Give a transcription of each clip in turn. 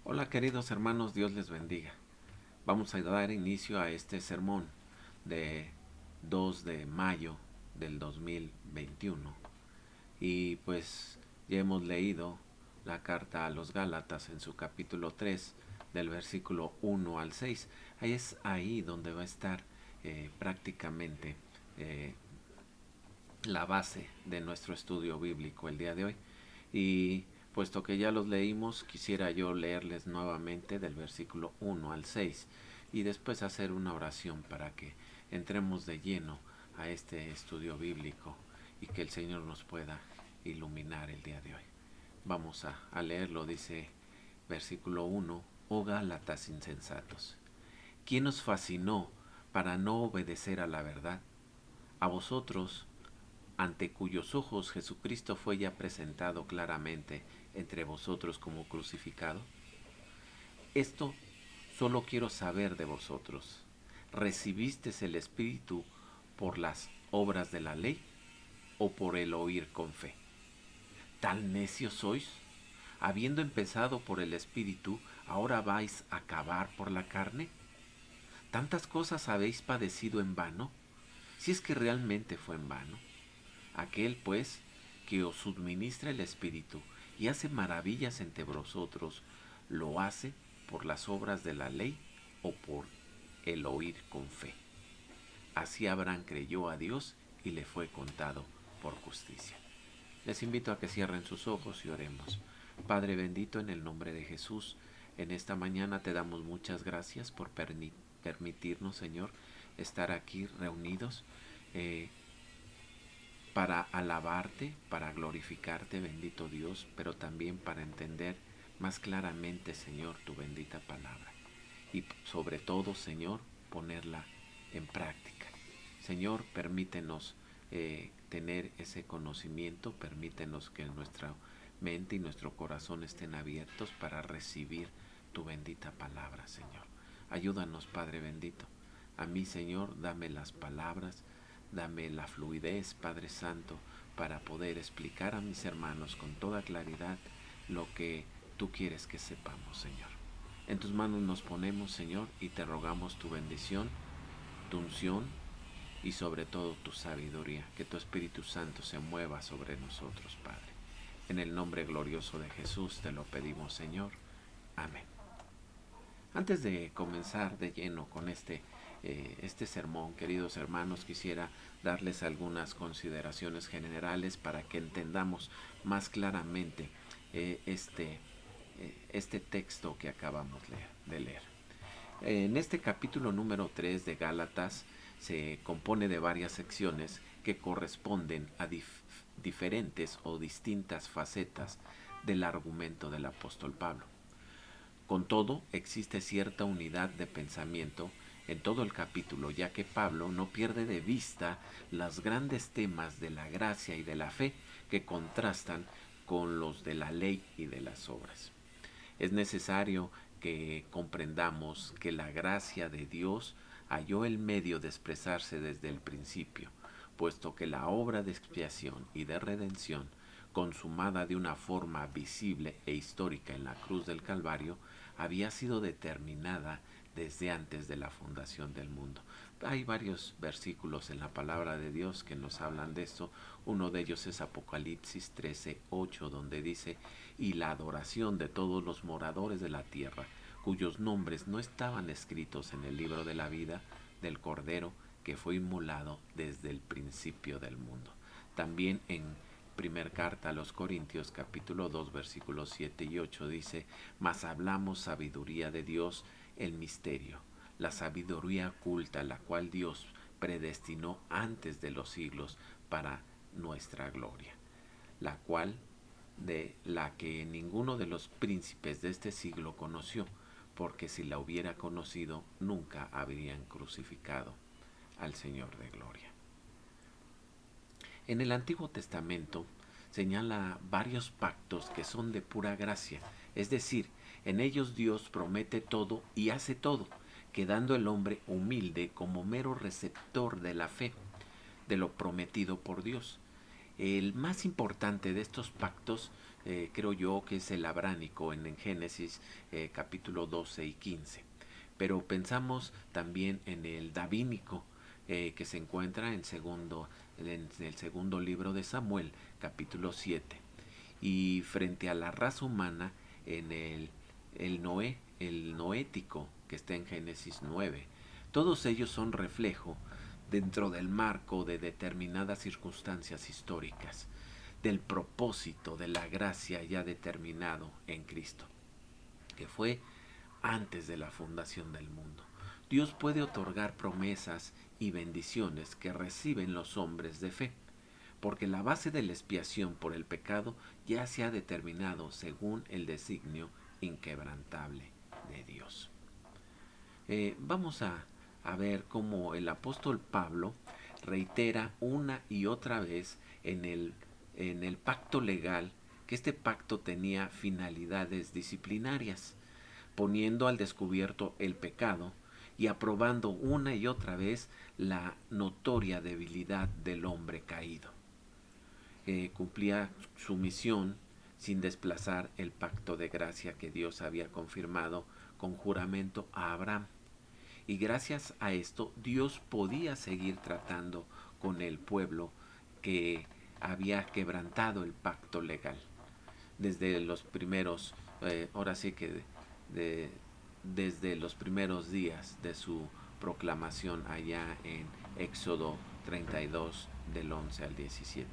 Hola queridos hermanos, Dios les bendiga. Vamos a dar inicio a este sermón de 2 de mayo del 2021. Y pues ya hemos leído la carta a los Gálatas en su capítulo 3 del versículo 1 al 6. Ahí es ahí donde va a estar prácticamente eh, la base de nuestro estudio bíblico el día de hoy. Y puesto que ya los leímos, quisiera yo leerles nuevamente del versículo 1 al 6 y después hacer una oración para que entremos de lleno a este estudio bíblico y que el Señor nos pueda iluminar el día de hoy. Vamos a leerlo, dice versículo 1: Oh Gálatas insensatos, ¿quién os fascinó para no obedecer a la verdad? A vosotros, ante cuyos ojos Jesucristo fue ya presentado claramente entre vosotros como crucificado. Esto solo quiero saber de vosotros. ¿Recibisteis el Espíritu por las obras de la ley o por el oír con fe? ¿Tan necios sois? Habiendo empezado por el Espíritu, ¿ahora vais a acabar por la carne? ¿Tantas cosas habéis padecido en vano? Si es que realmente fue en vano. Aquel, pues, que os suministra el Espíritu y hace maravillas entre vosotros, ¿lo hace por las obras de la ley o por el oír con fe? Así Abraham creyó a Dios y le fue contado por justicia. Les invito a que cierren sus ojos y oremos. Padre bendito, en el nombre de Jesús, en esta mañana te damos muchas gracias por permitirnos, Señor, estar aquí reunidos para alabarte, para glorificarte, bendito Dios, pero también para entender más claramente, Señor, tu bendita palabra. Y sobre todo, Señor, ponerla en práctica. Señor, permítenos tener ese conocimiento, permítenos que nuestra mente y nuestro corazón estén abiertos para recibir tu bendita palabra, Señor. Ayúdanos, Padre bendito. A mí, Señor, dame las palabras, dame la fluidez, Padre Santo, para poder explicar a mis hermanos con toda claridad lo que tú quieres que sepamos, Señor. En tus manos nos ponemos, Señor, y te rogamos tu bendición, tu unción y sobre todo tu sabiduría, que tu Espíritu Santo se mueva sobre nosotros, Padre. En el nombre glorioso de Jesús te lo pedimos, Señor. Amén. Antes de comenzar de lleno con este sermón, queridos hermanos, quisiera darles algunas consideraciones generales para que entendamos más claramente este texto que acabamos de leer. En este capítulo número 3 de Gálatas se compone de varias secciones que corresponden a diferentes o distintas facetas del argumento del apóstol Pablo. Con todo, existe cierta unidad de pensamiento en todo el capítulo, ya que Pablo no pierde de vista los grandes temas de la gracia y de la fe que contrastan con los de la ley y de las obras. Es necesario que comprendamos que la gracia de Dios halló el medio de expresarse desde el principio, puesto que la obra de expiación y de redención, consumada de una forma visible e histórica en la cruz del Calvario, había sido determinada desde antes de la fundación del mundo. Hay varios versículos en la palabra de Dios que nos hablan de esto. Uno de ellos es Apocalipsis 13:8, donde dice: y la adoración de todos los moradores de la tierra, cuyos nombres no estaban escritos en el libro de la vida del Cordero que fue inmolado desde el principio del mundo. También en primer carta a los Corintios capítulo 2 versículos 7 y 8 dice: mas hablamos sabiduría de Dios, el misterio, la sabiduría oculta, la cual Dios predestinó antes de los siglos para nuestra gloria, la cual de la que ninguno de los príncipes de este siglo conoció, porque si la hubiera conocido nunca habrían crucificado al Señor de gloria. En el Antiguo Testamento señala varios pactos que son de pura gracia, es decir, en ellos Dios promete todo y hace todo, quedando el hombre humilde como mero receptor de la fe, de lo prometido por Dios. El más importante de estos pactos creo yo que es el abránico en Génesis capítulo 12 y 15. Pero pensamos también en el davínico, que se encuentra en el segundo libro de Samuel, capítulo 7. Y frente a la raza humana, en el noético, que está en Génesis 9. Todos ellos son reflejo dentro del marco de determinadas circunstancias históricas, del propósito de la gracia ya determinado en Cristo, que fue antes de la fundación del mundo. Dios puede otorgar promesas y bendiciones que reciben los hombres de fe, porque la base de la expiación por el pecado ya se ha determinado según el designio inquebrantable de Dios. Vamos a ver cómo el apóstol Pablo reitera una y otra vez en el pacto legal que este pacto tenía finalidades disciplinarias, poniendo al descubierto el pecado y aprobando una y otra vez la notoria debilidad del hombre caído. Cumplía su misión sin desplazar el pacto de gracia que Dios había confirmado con juramento a Abraham. Y gracias a esto Dios podía seguir tratando con el pueblo que había quebrantado el pacto legal. Desde los primeros, ahora sí que de, desde los primeros días de su proclamación allá en Éxodo 32 del 11 al 17.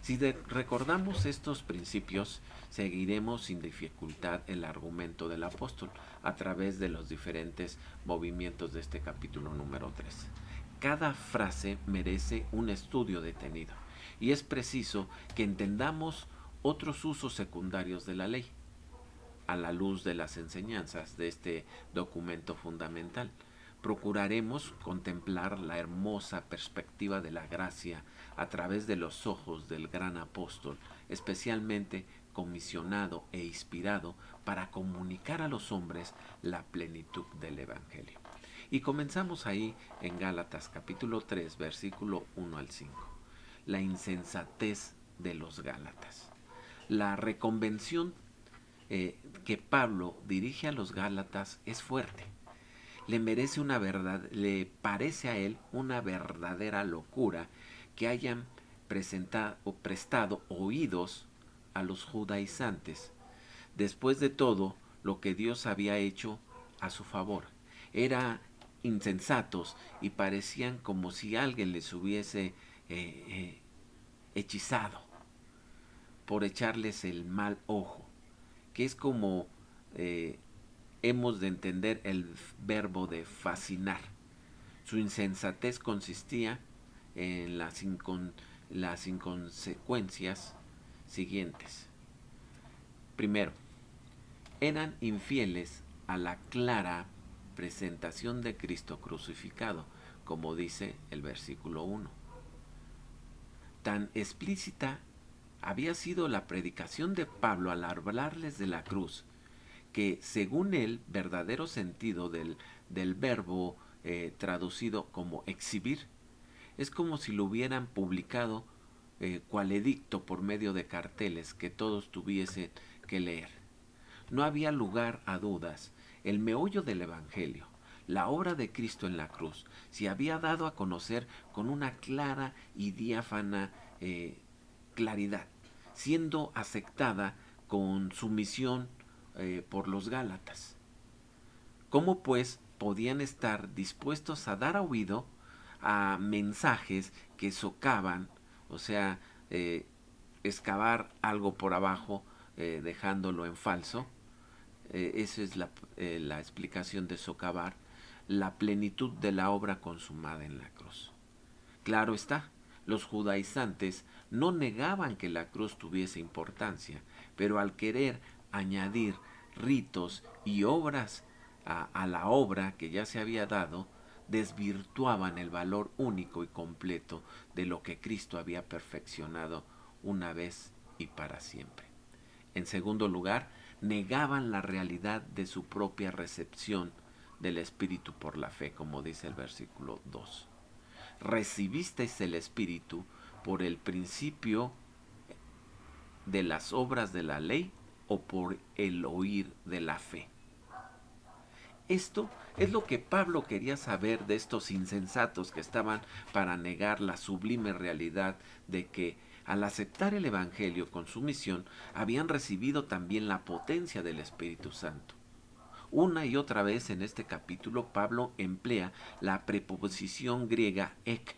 Si recordamos estos principios, seguiremos sin dificultad el argumento del apóstol a través de los diferentes movimientos de este capítulo número 3. Cada frase merece un estudio detenido y es preciso que entendamos otros usos secundarios de la ley a la luz de las enseñanzas de este documento fundamental. Procuraremos contemplar la hermosa perspectiva de la gracia a través de los ojos del gran apóstol, especialmente comisionado e inspirado para comunicar a los hombres la plenitud del Evangelio. Y comenzamos ahí en Gálatas capítulo 3, versículo 1 al 5. La insensatez de los Gálatas. La reconvención que Pablo dirige a los Gálatas es fuerte. Le parece a él una verdadera locura que hayan prestado oídos a los judaizantes. Después de todo lo que Dios había hecho a su favor, eran insensatos y parecían como si alguien les hubiese hechizado por echarles el mal ojo, que es como hemos de entender el verbo de fascinar. Su insensatez consistía en las inconsecuencias siguientes. Primero, eran infieles a la clara presentación de Cristo crucificado, como dice el versículo 1. Tan explícita había sido la predicación de Pablo al hablarles de la cruz, que según el verdadero sentido del verbo traducido como exhibir, es como si lo hubieran publicado cual edicto por medio de carteles que todos tuviesen que leer. No había lugar a dudas. El meollo del Evangelio, la obra de Cristo en la cruz, se había dado a conocer con una clara y diáfana claridad, siendo aceptada con sumisión por los Gálatas. ¿Cómo pues podían estar dispuestos a dar oído a mensajes que socavan, o sea, excavar algo por abajo, dejándolo en falso? Esa es la explicación de socavar, la plenitud de la obra consumada en la cruz. Claro está, los judaizantes no negaban que la cruz tuviese importancia, pero al querer añadir ritos y obras a la obra que ya se había dado, desvirtuaban el valor único y completo de lo que Cristo había perfeccionado una vez y para siempre. En segundo lugar, negaban la realidad de su propia recepción del Espíritu por la fe, como dice el versículo 2. Recibisteis el Espíritu por el principio de las obras de la ley o por el oír de la fe? Esto es lo que Pablo quería saber de estos insensatos que estaban para negar la sublime realidad de que al aceptar el Evangelio con sumisión habían recibido también la potencia del Espíritu Santo. Una y otra vez en este capítulo Pablo emplea la preposición griega ek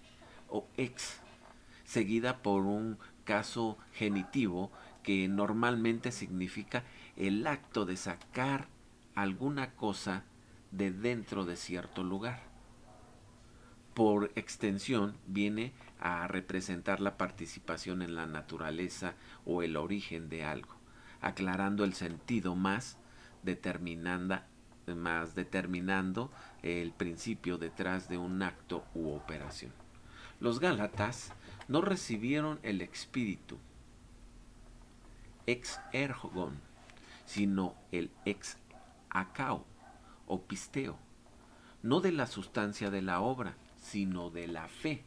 o ex, seguida por un caso genitivo que normalmente significa el acto de sacar alguna cosa de dentro de cierto lugar. Por extensión viene a representar la participación en la naturaleza o el origen de algo, aclarando el sentido determinando el principio detrás de un acto u operación. Los Gálatas no recibieron el espíritu ex ergon, sino el ex acao o pisteo, no de la sustancia de la obra, sino de la fe,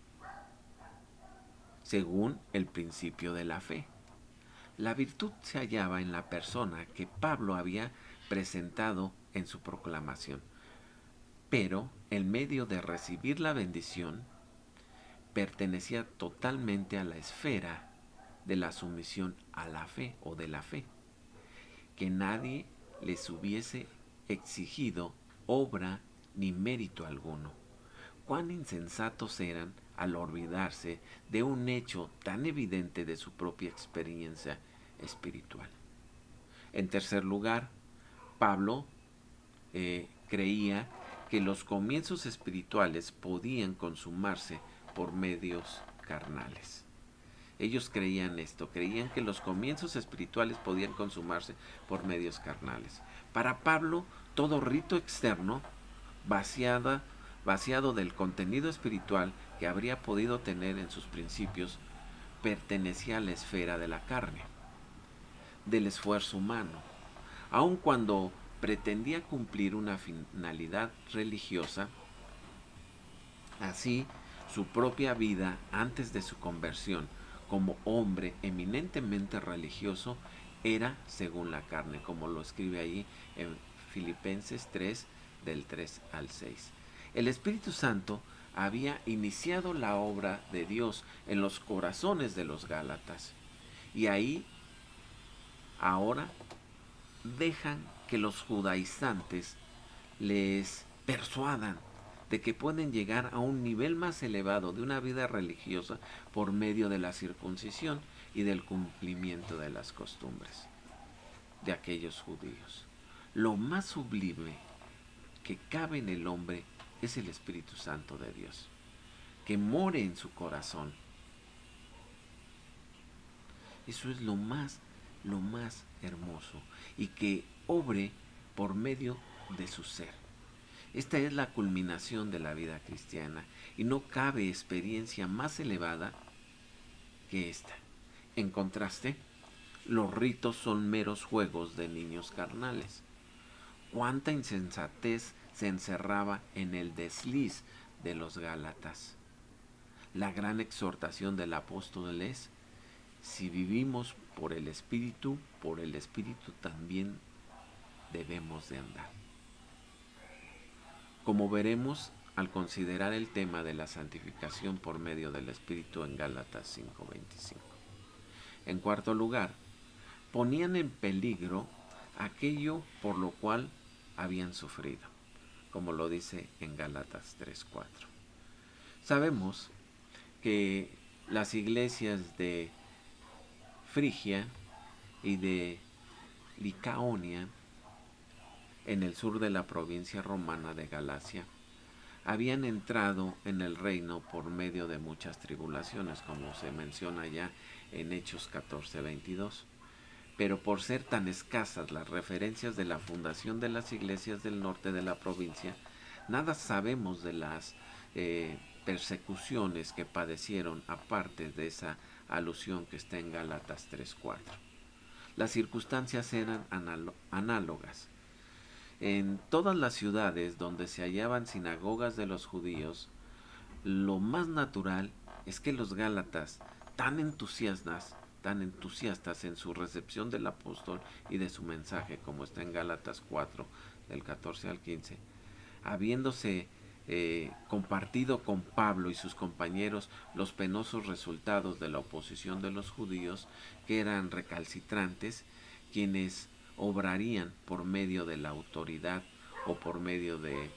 según el principio de la fe. La virtud se hallaba en la persona que Pablo había presentado en su proclamación, pero el medio de recibir la bendición pertenecía totalmente a la esfera de la sumisión a la fe o de la fe, que nadie les hubiese exigido obra ni mérito alguno. Cuán insensatos eran al olvidarse de un hecho tan evidente de su propia experiencia espiritual. En tercer lugar, Pablo creía que los comienzos espirituales podían consumarse por medios carnales. Ellos creían esto, creían que los comienzos espirituales podían consumarse por medios carnales. Para Pablo, todo rito externo, vaciado del contenido espiritual que habría podido tener en sus principios, pertenecía a la esfera de la carne, del esfuerzo humano, aun cuando pretendía cumplir una finalidad religiosa. Así, su propia vida antes de su conversión como hombre eminentemente religioso era según la carne, como lo escribe ahí en Filipenses 3, del 3 al 6. El Espíritu Santo había iniciado la obra de Dios en los corazones de los Gálatas, y ahí ahora dejan que los judaizantes les persuadan de que pueden llegar a un nivel más elevado de una vida religiosa por medio de la circuncisión y del cumplimiento de las costumbres de aquellos judíos. Lo más sublime que cabe en el hombre es el Espíritu Santo de Dios, que more en su corazón. Eso es lo más hermoso, y que obre por medio de su ser. Esta es la culminación de la vida cristiana, y no cabe experiencia más elevada que esta. En contraste, los ritos son meros juegos de niños carnales. Cuánta insensatez se encerraba en el desliz de los Gálatas. La gran exhortación del apóstol es: si vivimos por el Espíritu también debemos de andar. Como veremos al considerar el tema de la santificación por medio del Espíritu en Gálatas 5:25. En cuarto lugar, ponían en peligro aquello por lo cual habían sufrido, como lo dice en Gálatas 3:4. Sabemos que las iglesias de Frigia y de Licaonia, en el sur de la provincia romana de Galacia, habían entrado en el reino por medio de muchas tribulaciones, como se menciona ya en Hechos 14:22. Pero por ser tan escasas las referencias de la fundación de las iglesias del norte de la provincia, nada sabemos de las persecuciones que padecieron, aparte de esa alusión que está en Gálatas 3:4. Las circunstancias eran análogas. En todas las ciudades donde se hallaban sinagogas de los judíos, lo más natural es que los gálatas, tan tan entusiastas en su recepción del apóstol y de su mensaje, como está en Gálatas 4, del 14 al 15, habiéndose compartido con Pablo y sus compañeros los penosos resultados de la oposición de los judíos, que eran recalcitrantes, quienes obrarían por medio de la autoridad o por medio de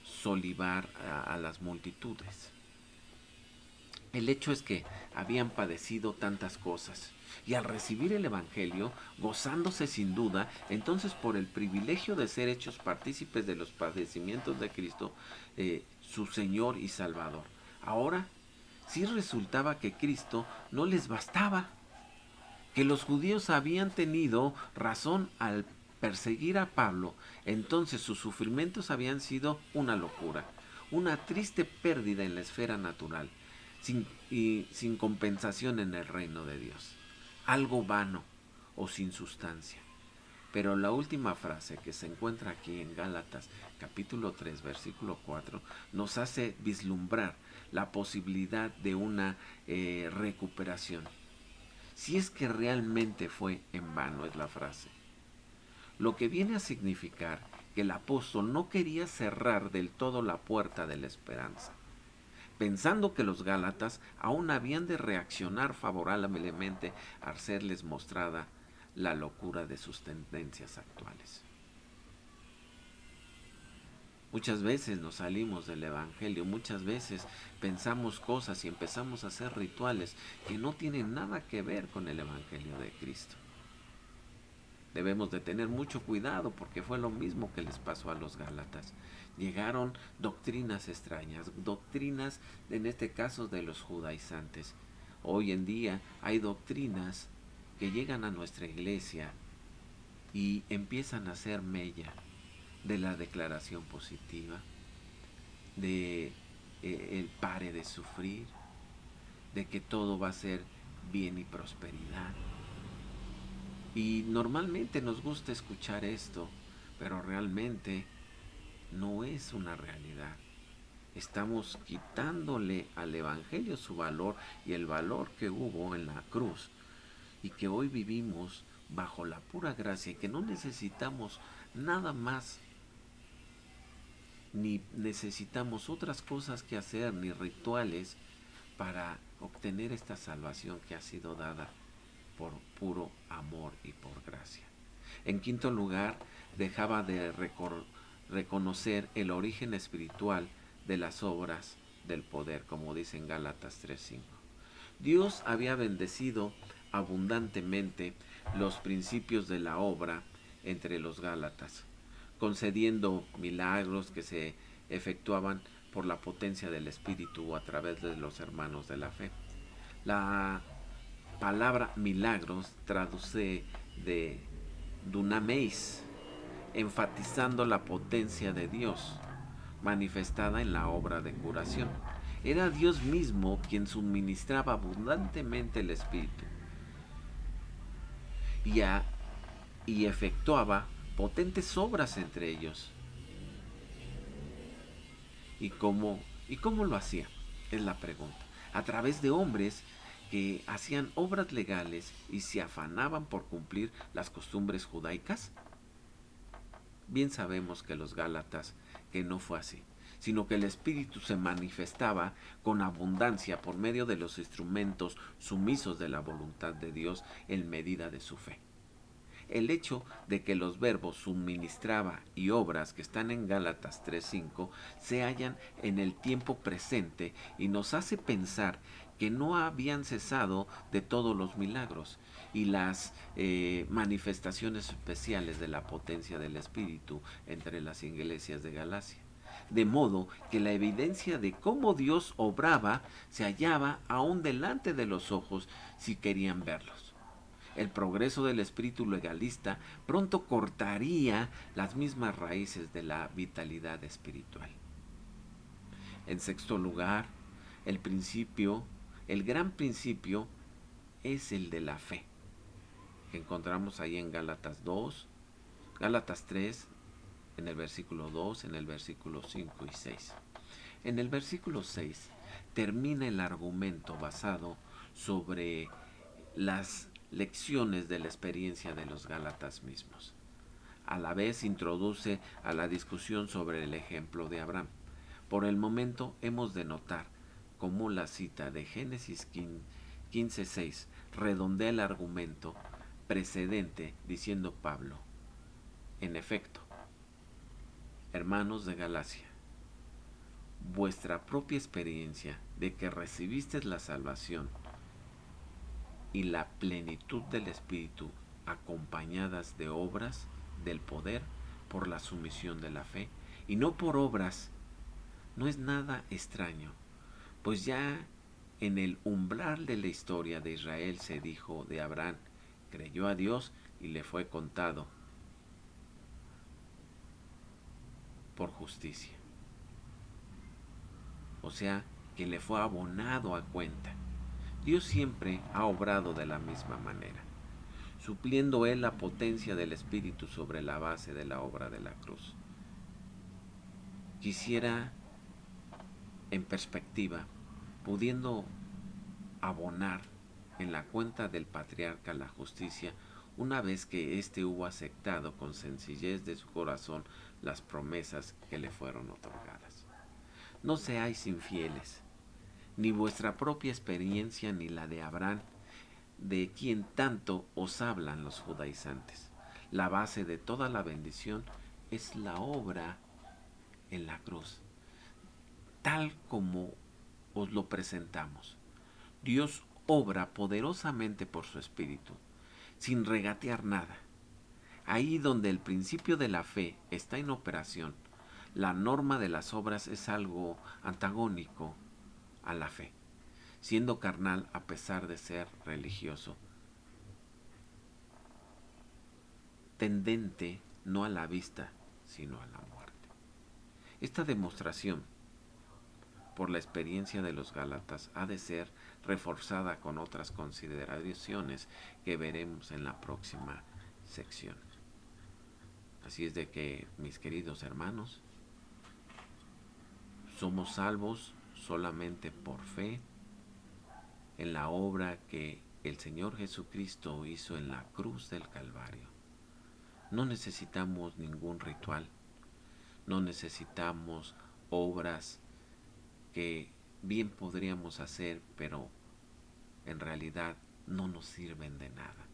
solivar a las multitudes. El hecho es que habían padecido tantas cosas y al recibir el Evangelio, gozándose sin duda, entonces por el privilegio de ser hechos partícipes de los padecimientos de Cristo, su Señor y Salvador. Ahora sí resultaba que Cristo no les bastaba, que los judíos habían tenido razón al perseguir a Pablo, entonces sus sufrimientos habían sido una locura, una triste pérdida en la esfera natural, sin compensación en el reino de Dios, algo vano o sin sustancia. Pero la última frase que se encuentra aquí en Gálatas capítulo 3 versículo 4 nos hace vislumbrar la posibilidad de una recuperación. Si es que realmente fue en vano, es la frase. Lo que viene a significar que el apóstol no quería cerrar del todo la puerta de la esperanza, pensando que los gálatas aún habían de reaccionar favorablemente al serles mostrada la locura de sus tendencias actuales. Muchas veces nos salimos del Evangelio, muchas veces pensamos cosas y empezamos a hacer rituales que no tienen nada que ver con el Evangelio de Cristo. Debemos de tener mucho cuidado porque fue lo mismo que les pasó a los gálatas. Llegaron doctrinas extrañas, doctrinas en este caso de los judaizantes. Hoy en día hay doctrinas que llegan a nuestra iglesia y empiezan a hacer mella de la declaración positiva, de el pare de sufrir, de que todo va a ser bien y prosperidad. Y normalmente nos gusta escuchar esto, pero realmente no es una realidad. Estamos quitándole al Evangelio su valor y el valor que hubo en la cruz, y que hoy vivimos bajo la pura gracia y que no necesitamos nada más, ni necesitamos otras cosas que hacer, ni rituales para obtener esta salvación que ha sido dada por puro amor y por gracia. En quinto lugar, dejaba de reconocer el origen espiritual de las obras del poder, como dice en Gálatas 3:5. Dios había bendecido abundantemente los principios de la obra entre los gálatas, concediendo milagros que se efectuaban por la potencia del Espíritu a través de los hermanos de la fe. La palabra milagros traduce de dunameis, enfatizando la potencia de Dios manifestada en la obra de curación. Era Dios mismo quien suministraba abundantemente el Espíritu y efectuaba potentes obras entre ellos. ¿Y cómo lo hacía? Es la pregunta. A través de hombres que hacían obras legales y se afanaban por cumplir las costumbres judaicas. Bien sabemos que los gálatas que no fue así, sino que el Espíritu se manifestaba con abundancia por medio de los instrumentos sumisos de la voluntad de Dios en medida de su fe. El hecho de que los verbos suministraba y obras que están en Gálatas 3:5 se hallan en el tiempo presente y nos hace pensar que no habían cesado de todos los milagros y las manifestaciones especiales de la potencia del Espíritu entre las iglesias de Galacia. De modo que la evidencia de cómo Dios obraba se hallaba aún delante de los ojos si querían verlos. El progreso del espíritu legalista pronto cortaría las mismas raíces de la vitalidad espiritual. En sexto lugar, el gran principio es el de la fe, que encontramos ahí en Gálatas 3, en el versículo 2, en el versículo 5 y 6. En el versículo 6 termina el argumento basado sobre las lecciones de la experiencia de los Gálatas mismos. A la vez introduce a la discusión sobre el ejemplo de Abraham. Por el momento hemos de notar cómo la cita de Génesis 15:6 redondea el argumento precedente diciendo Pablo: en efecto, hermanos de Galacia, vuestra propia experiencia de que recibisteis la salvación y la plenitud del Espíritu acompañadas de obras del poder por la sumisión de la fe y no por obras, no es nada extraño, pues ya en el umbral de la historia de Israel se dijo de Abraham: creyó a Dios y le fue contado por justicia. O sea, que le fue abonado a cuenta. Dios siempre ha obrado de la misma manera, supliendo Él la potencia del Espíritu sobre la base de la obra de la cruz. Quisiera, en perspectiva, pudiendo abonar en la cuenta del patriarca la justicia, una vez que éste hubo aceptado con sencillez de su corazón las promesas que le fueron otorgadas. No seáis infieles, ni vuestra propia experiencia ni la de Abraham, de quien tanto os hablan los judaizantes. La base de toda la bendición es la obra en la cruz, tal como os lo presentamos. Dios obra poderosamente por su Espíritu, sin regatear nada. Ahí donde el principio de la fe está en operación, la norma de las obras es algo antagónico a la fe, siendo carnal a pesar de ser religioso, tendente no a la vista, sino a la muerte. Esta demostración por la experiencia de los Gálatas ha de ser reforzada con otras consideraciones que veremos en la próxima sección. Así es de que, mis queridos hermanos, somos salvos solamente por fe en la obra que el Señor Jesucristo hizo en la cruz del Calvario. No necesitamos ningún ritual, no necesitamos obras que bien podríamos hacer, pero en realidad no nos sirven de nada.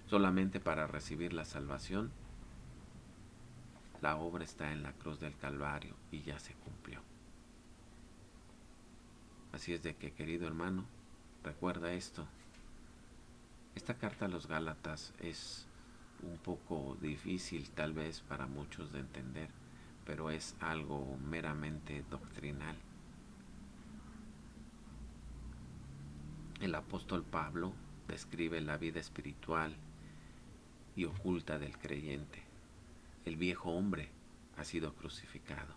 Solamente para recibir la salvación, la obra está en la cruz del Calvario y ya se cumplió. Así es de que, querido hermano, recuerda esto. Esta carta a los Gálatas es un poco difícil tal vez para muchos de entender, pero es algo meramente doctrinal. El apóstol Pablo describe la vida espiritual y oculta del creyente. El viejo hombre ha sido crucificado,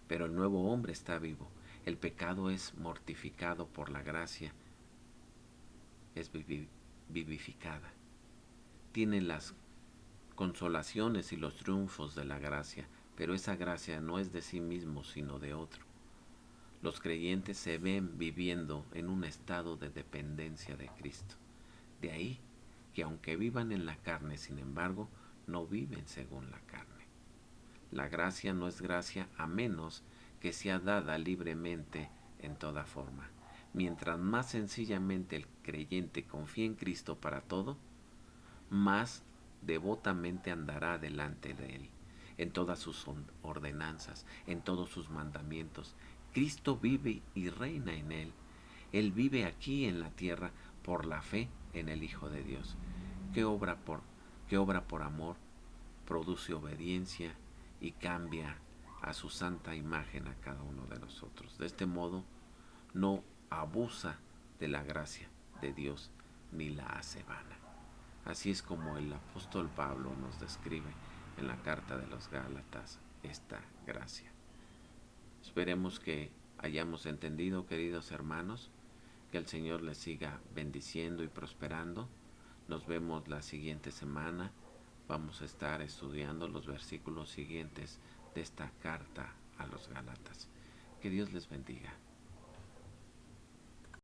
pero el nuevo hombre está vivo. El pecado es mortificado por la gracia, es vivificada. Tiene las consolaciones y los triunfos de la gracia, pero esa gracia no es de sí mismo, sino de otro. Los creyentes se ven viviendo en un estado de dependencia de Cristo. De ahí que aunque vivan en la carne, sin embargo, no viven según la carne. La gracia no es gracia a menos que sea dada libremente en toda forma. Mientras más sencillamente el creyente confía en Cristo para todo, más devotamente andará delante de Él, en todas sus ordenanzas, en todos sus mandamientos. Cristo vive y reina en Él. Él vive aquí en la tierra por la fe en el Hijo de Dios, que obra por amor, produce obediencia y cambia a su santa imagen a cada uno de nosotros. De este modo, no abusa de la gracia de Dios ni la hace vana. Así es como el apóstol Pablo nos describe en la carta de los Gálatas esta gracia. Esperemos que hayamos entendido, queridos hermanos, que el Señor les siga bendiciendo y prosperando. Nos vemos la siguiente semana. Vamos a estar estudiando los versículos siguientes de esta carta a los Gálatas. Que Dios les bendiga.